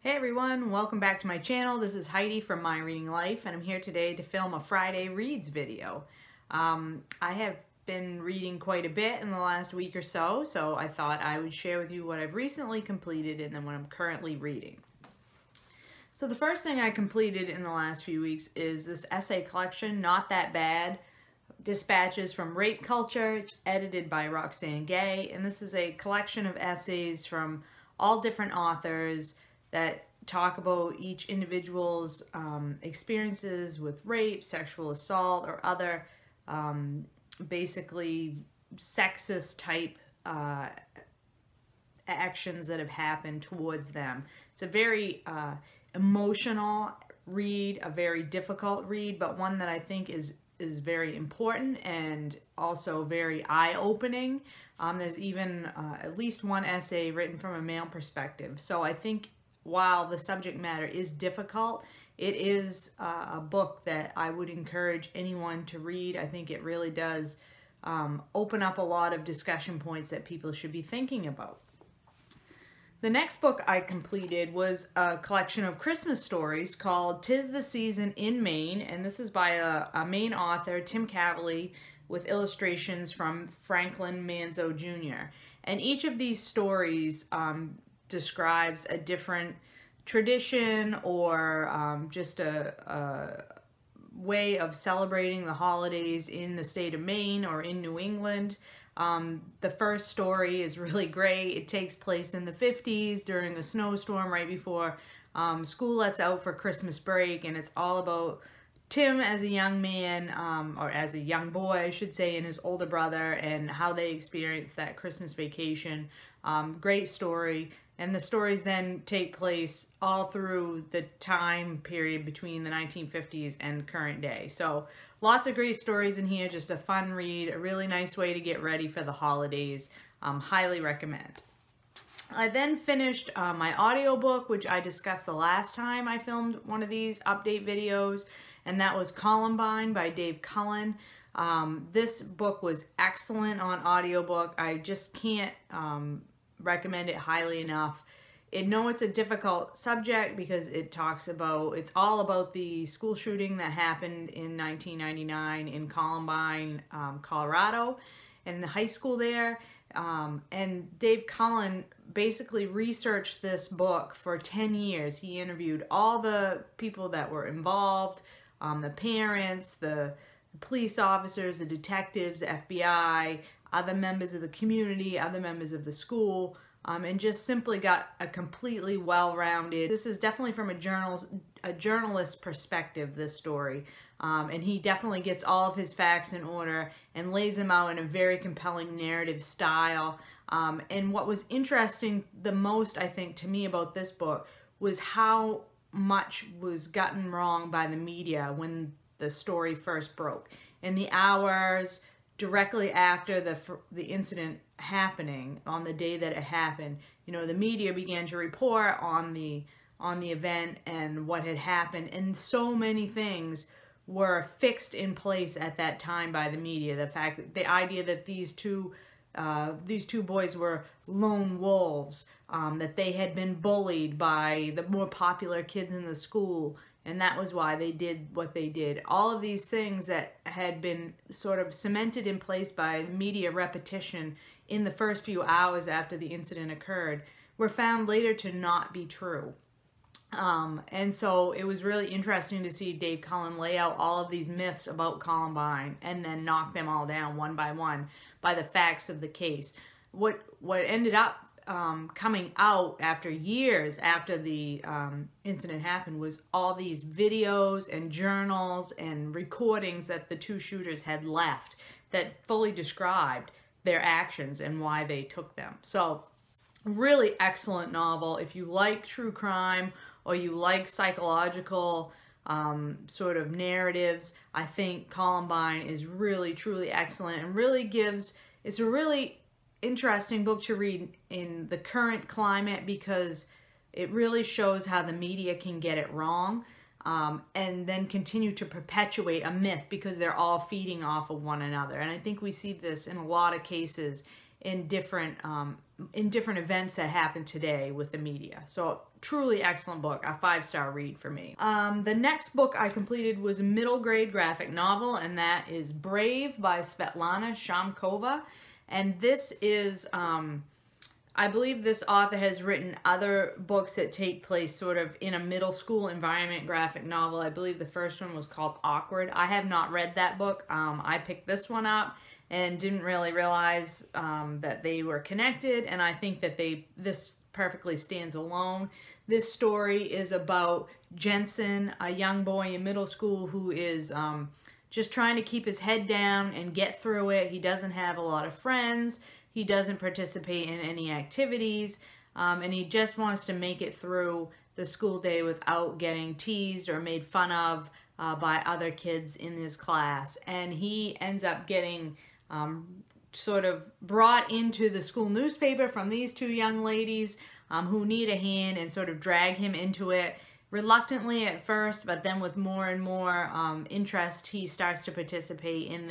Hey everyone, welcome back to my channel. This is Heidi from My Reading Life, and I'm here today to film a Friday Reads video. I have been reading quite a bit in the last week or so, so I thought I would share with you what I've recently completed and then what I'm currently reading. So the first thing I completed in the last few weeks is this essay collection, Not That Bad, Dispatches from Rape Culture. It's edited by Roxane Gay, and this is a collection of essays from all different authors that talk about each individual's experiences with rape, sexual assault, or other basically sexist type actions that have happened towards them. It's a very emotional read, a very difficult read, but one that I think is very important and also very eye-opening. There's even at least one essay written from a male perspective. So I think while the subject matter is difficult, it is a book that I would encourage anyone to read. I think it really does open up a lot of discussion points that people should be thinking about. The next book I completed was a collection of Christmas stories called 'Tis the Season in Maine, and this is by a Maine author, Tim Cavalley, with illustrations from Franklin Manzo Jr. And each of these stories describes a different tradition or just a way of celebrating the holidays in the state of Maine or in New England. The first story is really great. It takes place in the 50s during a snowstorm right before school lets out for Christmas break, and it's all about Tim as a young man, or as a young boy, I should say, and his older brother, and how they experience that Christmas vacation. Great story. And the stories then take place all through the time period between the 1950s and current day. So lots of great stories in here, just a fun read, a really nice way to get ready for the holidays. Highly recommend. I then finished my audiobook, which I discussed the last time I filmed one of these update videos, and that was Columbine by Dave Cullen. This book was excellent on audiobook. I just can't recommend it highly enough. I know it's a difficult subject because it's all about the school shooting that happened in 1999 in Columbine, Colorado, and the high school there. And Dave Cullen basically researched this book for 10 years. He interviewed all the people that were involved, the parents, the police officers, the detectives, the FBI, other members of the community, other members of the school, and just simply got a completely well-rounded. This is definitely from a journalist perspective, this story, and he definitely gets all of his facts in order and lays them out in a very compelling narrative style. And what was interesting the most, I think, to me about this book was how much was gotten wrong by the media when the story first broke. In the hours directly after the incident happening, on the day that it happened, you know, the media began to report on the event and what had happened, and so many things were fixed in place at that time by the media. The idea that these two boys were lone wolves, that they had been bullied by the more popular kids in the school, and that was why they did what they did. All of these things that had been sort of cemented in place by media repetition in the first few hours after the incident occurred were found later to not be true. And so it was really interesting to see Dave Cullen lay out all of these myths about Columbine and then knock them all down one by one by the facts of the case. What ended up coming out after years after the incident happened was all these videos and journals and recordings that the two shooters had left that fully described their actions and why they took them. So really excellent novel. If you like true crime or you like psychological sort of narratives, I think Columbine is really, truly excellent and really it's a really interesting book to read in the current climate because it really shows how the media can get it wrong and then continue to perpetuate a myth because they're all feeding off of one another. And I think we see this in a lot of cases in different in different events that happen today with the media. So truly excellent book, a 5-star read for me. The next book I completed was a middle grade graphic novel, and that is Brave by Svetlana Chmakova. And this is, I believe this author has written other books that take place sort of in a middle school environment graphic novel. I believe the first one was called Awkward. I have not read that book. I picked this one up and didn't really realize that they were connected, and I think that this perfectly stands alone. This story is about Jensen, a young boy in middle school who is just trying to keep his head down and get through it. He doesn't have a lot of friends. He doesn't participate in any activities, and he just wants to make it through the school day without getting teased or made fun of by other kids in his class. And he ends up getting sort of brought into the school newspaper from these two young ladies who need a hand and sort of drag him into it. Reluctantly at first, but then with more and more interest, he starts to participate in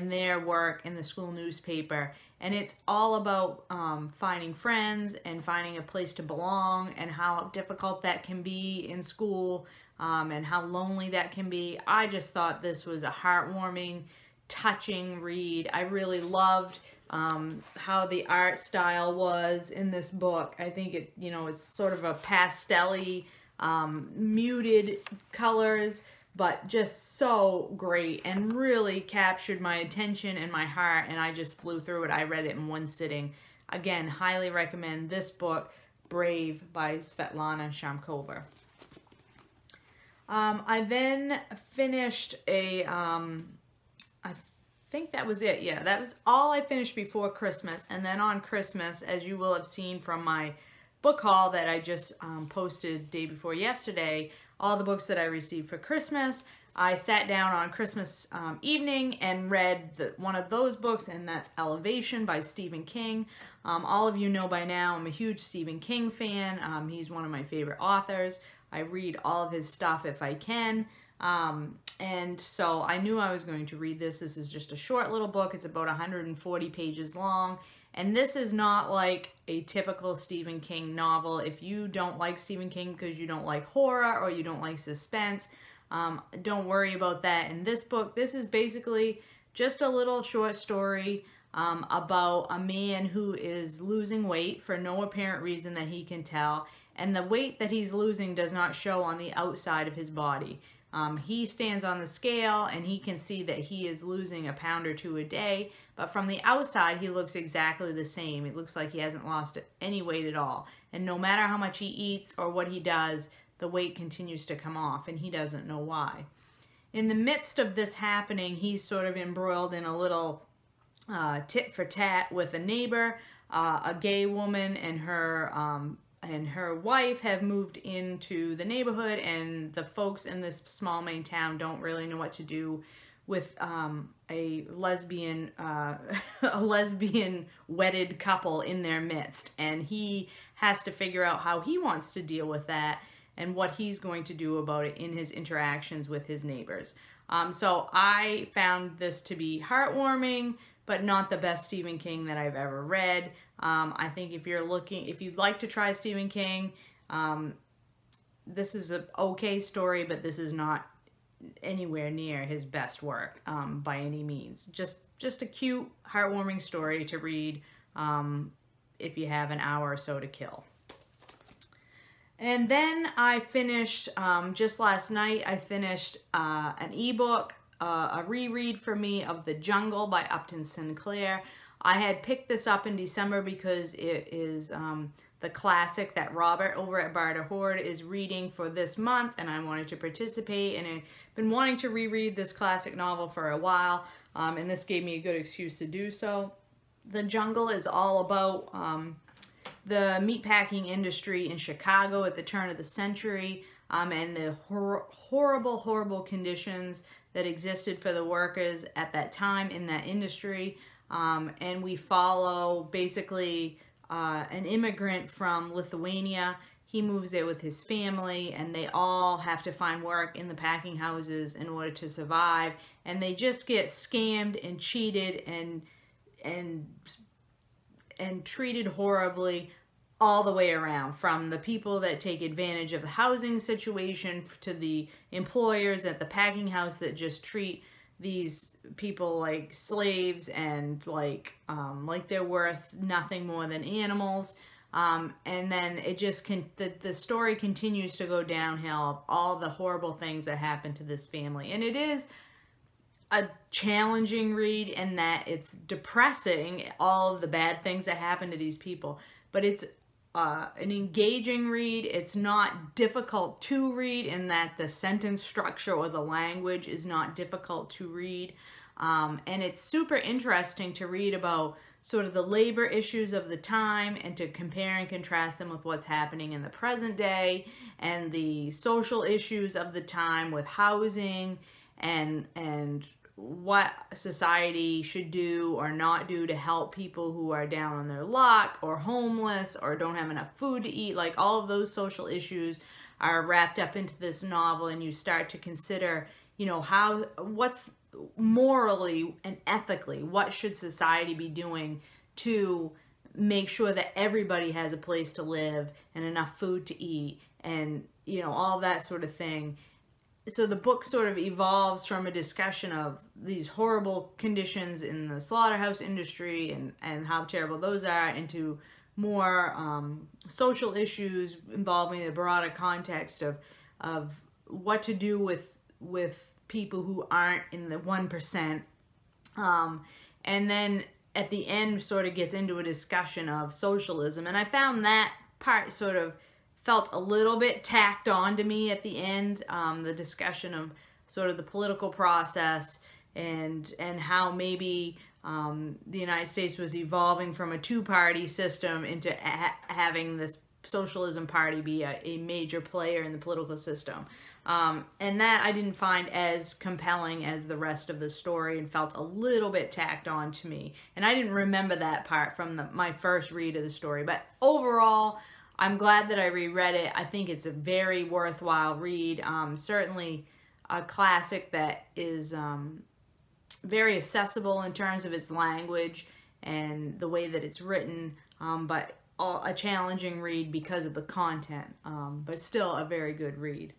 their work in the school newspaper. And it's all about finding friends and finding a place to belong, and how difficult that can be in school, and how lonely that can be. I just thought this was a heartwarming, touching read. I really loved how the art style was in this book. I think it, it's sort of a pastel-y, muted colors, but just so great and really captured my attention and my heart, and I just flew through it. I read it in one sitting. Again, highly recommend this book, Brave by Svetlana Chmakova. I then finished I think that was it. Yeah, that was all I finished before Christmas. And then on Christmas, as you will have seen from my book haul that I just posted day before yesterday, all the books that I received for Christmas, I sat down on Christmas evening and read one of those books, and that's Elevation by Stephen King. All of you know by now I'm a huge Stephen King fan. He's one of my favorite authors. I read all of his stuff if I can. And so I knew I was going to read this. This is just a short little book. It's about 140 pages long. And this is not like a typical Stephen King novel. If you don't like Stephen King because you don't like horror or you don't like suspense, don't worry about that. In this book, this is basically just a little short story about a man who is losing weight for no apparent reason that he can tell. And the weight that he's losing does not show on the outside of his body. He stands on the scale and he can see that he is losing a pound or two a day, but from the outside he looks exactly the same. It looks like he hasn't lost any weight at all. And no matter how much he eats or what he does, the weight continues to come off, and he doesn't know why. In the midst of this happening, he's sort of embroiled in a little tit for tat with a neighbor. A gay woman and her wife have moved into the neighborhood, and the folks in this small Maine town don't really know what to do with a lesbian wedded couple in their midst, and he has to figure out how he wants to deal with that and what he's going to do about it in his interactions with his neighbors. So I found this to be heartwarming, but not the best Stephen King that I've ever read. I think if you'd like to try Stephen King, this is an okay story, but this is not anywhere near his best work by any means. Just a cute, heartwarming story to read if you have an hour or so to kill. And then I finished, just last night, I finished an ebook, a reread for me of The Jungle by Upton Sinclair. I had picked this up in December because it is the classic that Robert over at Barter Horde is reading for this month, and I wanted to participate, and I've been wanting to reread this classic novel for a while, and this gave me a good excuse to do so. The Jungle is all about the meatpacking industry in Chicago at the turn of the century, and the horrible, horrible conditions that existed for the workers at that time in that industry. And we follow basically an immigrant from Lithuania. He moves there with his family, and they all have to find work in the packing houses in order to survive. And they just get scammed and cheated, and treated horribly all the way around, from the people that take advantage of the housing situation to the employers at the packing house that just treat these people like slaves and like they're worth nothing more than animals. And then it just the story continues to go downhill, all the horrible things that happen to this family. And it is a challenging read in that it's depressing, all of the bad things that happen to these people, but it's an engaging read. It's not difficult to read in that the sentence structure or the language is not difficult to read. And it's super interesting to read about sort of the labor issues of the time and to compare and contrast them with what's happening in the present day, and the social issues of the time with housing and what society should do or not do to help people who are down on their luck or homeless or don't have enough food to eat. Like, all of those social issues are wrapped up into this novel, and you start to consider, you know, what's morally and ethically, what should society be doing to make sure that everybody has a place to live and enough food to eat, and, you know, all that sort of thing. So the book sort of evolves from a discussion of these horrible conditions in the slaughterhouse industry and how terrible those are, into more social issues involving the broader context of what to do with people who aren't in the 1%. And then at the end sort of gets into a discussion of socialism. And I found that part sort of felt a little bit tacked on to me at the end, the discussion of sort of the political process and how maybe the United States was evolving from a two-party system into having this socialism party be a major player in the political system. And that I didn't find as compelling as the rest of the story, and felt a little bit tacked on to me. And I didn't remember that part from my first read of the story. But overall, I'm glad that I reread it. I think it's a very worthwhile read. Certainly a classic that is very accessible in terms of its language and the way that it's written, but a challenging read because of the content, but still a very good read.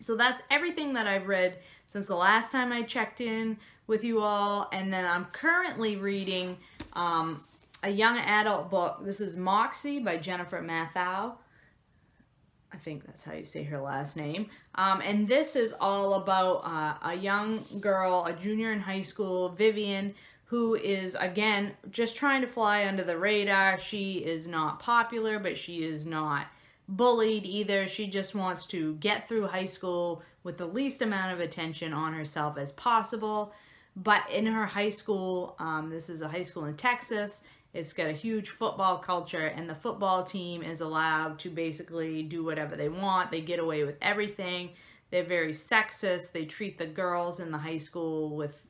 So that's everything that I've read since the last time I checked in with you all. And then I'm currently reading a young adult book. This is Moxie by Jennifer Mathieu. I think that's how you say her last name. And this is all about a young girl, a junior in high school, Vivian, who is, again, just trying to fly under the radar. She is not popular, but she is not bullied either. She just wants to get through high school with the least amount of attention on herself as possible. But in her high school, this is a high school in Texas, it's got a huge football culture, and the football team is allowed to basically do whatever they want. They get away with everything. They're very sexist. They treat the girls in the high school with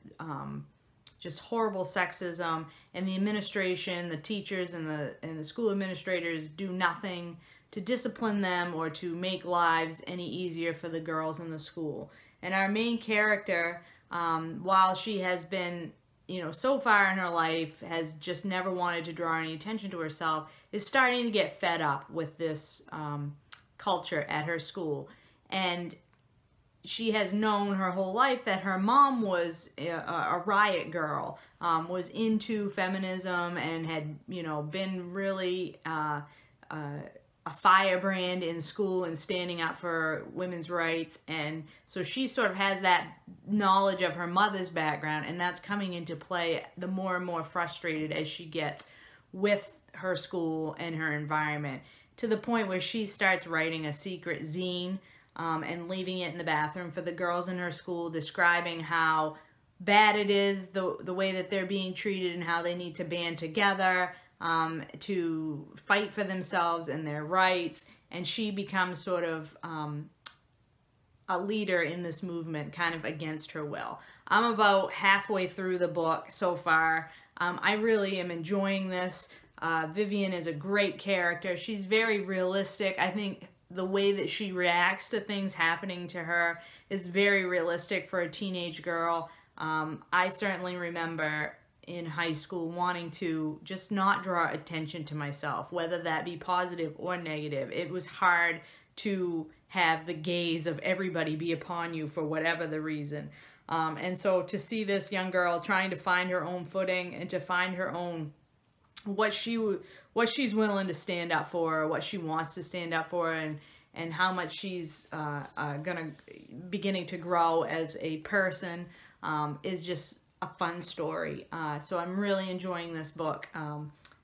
just horrible sexism, and the administration, the teachers and the school administrators do nothing to discipline them or to make lives any easier for the girls in the school. And our main character, while she has been, you know, so far in her life has just never wanted to draw any attention to herself, is starting to get fed up with this culture at her school. And she has known her whole life that her mom was a riot girl, was into feminism and had, you know, been really a firebrand in school and standing up for women's rights. And so she sort of has that knowledge of her mother's background, and that's coming into play the more and more frustrated as she gets with her school and her environment, to the point where she starts writing a secret zine and leaving it in the bathroom for the girls in her school, describing how bad it is, the way that they're being treated, and how they need to band together to fight for themselves and their rights. And she becomes sort of a leader in this movement, kind of against her will. I'm about halfway through the book so far. I really am enjoying this. Vivian is a great character. She's very realistic. I think the way that she reacts to things happening to her is very realistic for a teenage girl. I certainly remember in high school wanting to just not draw attention to myself, whether that be positive or negative. It was hard to have the gaze of everybody be upon you for whatever the reason. And so to see this young girl trying to find her own footing and to find her own, what she's willing to stand up for, what she wants to stand up for, and how much she's beginning to grow as a person, is just a fun story. So I'm really enjoying this book.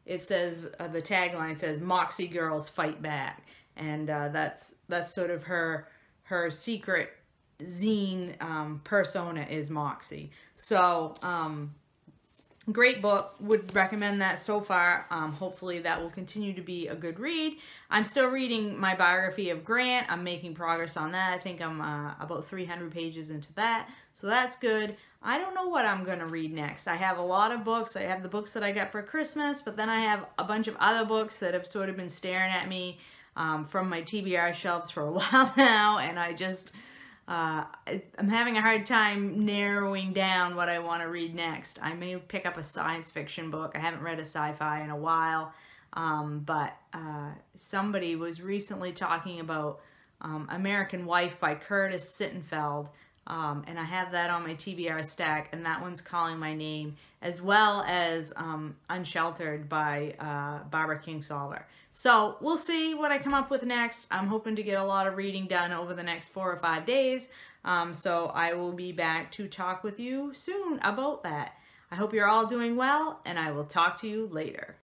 It says, the tagline says, "Moxie girls fight back," and that's sort of her secret zine persona is Moxie. So great book, would recommend that so far. Hopefully that will continue to be a good read. I'm still reading my biography of Grant. I'm making progress on that. I think I'm about 300 pages into that, so that's good. I don't know what I'm going to read next. I have a lot of books. I have the books that I got for Christmas, but then I have a bunch of other books that have sort of been staring at me from my TBR shelves for a while now, and I just... I'm having a hard time narrowing down what I want to read next. I may pick up a science fiction book. I haven't read a sci-fi in a while, but somebody was recently talking about American Wife by Curtis Sittenfeld, and I have that on my TBR stack, and that one's calling my name, as well as Unsheltered by Barbara Kingsolver. So we'll see what I come up with next. I'm hoping to get a lot of reading done over the next 4 or 5 days. So I will be back to talk with you soon about that. I hope you're all doing well, and I will talk to you later.